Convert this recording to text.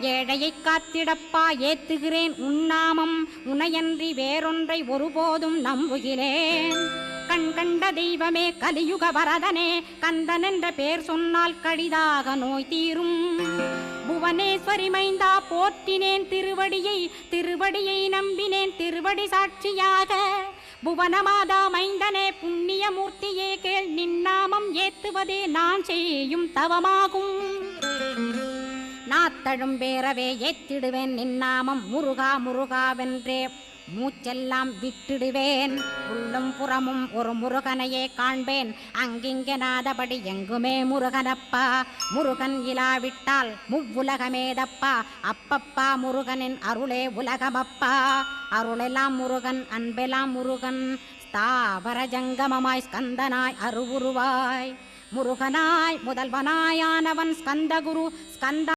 ஏழையைக் காத்திடப்பா ஏத்துகிறேன் உன்னாமம் உனையன்றி வேறொன்றை ஒருபோதும் நம்புகிறேன். கண் கண்ட தெய்வமே கலியுக வரதனே கந்தன் என்ற பேர் சொன்னால் கடிதாக நோய் தீரும். புவனேஸ்வரி மைந்தா போற்றினேன் திருவடியை நம்பினேன் திருவடி சாட்சியாக. புவனமாதா மைந்தனே புண்ணியமூர்த்தியே கேள் நின்னாமம் ஏத்துவதே நான் செய்யும் தவமாகும். நாத்தழும் பேரவே ஏத்திடுவேன் நின்னாமம் முருகா முருகாவென்றே மூச்செல்லாம் விட்டுடுவேன். உள்ளும் புறமும் ஒரு முருகனையே காண்பேன் அங்கிங்கனாதபடி எங்குமே முருகனப்பா. முருகன் இலாவிட்டால் முவ்வுலகமேதப்பா. அப்பப்பா முருகனின் அருளே உலகமப்பா. அருளெல்லாம் முருகன் அன்பெல்லாம் முருகன் ஸ்தாவர ஜங்கமமாய் ஸ்கந்தனாய் அருவுருவாய் முருகனாய் முதல்வனாயானவன் ஸ்கந்தகுரு ஸ்கந்த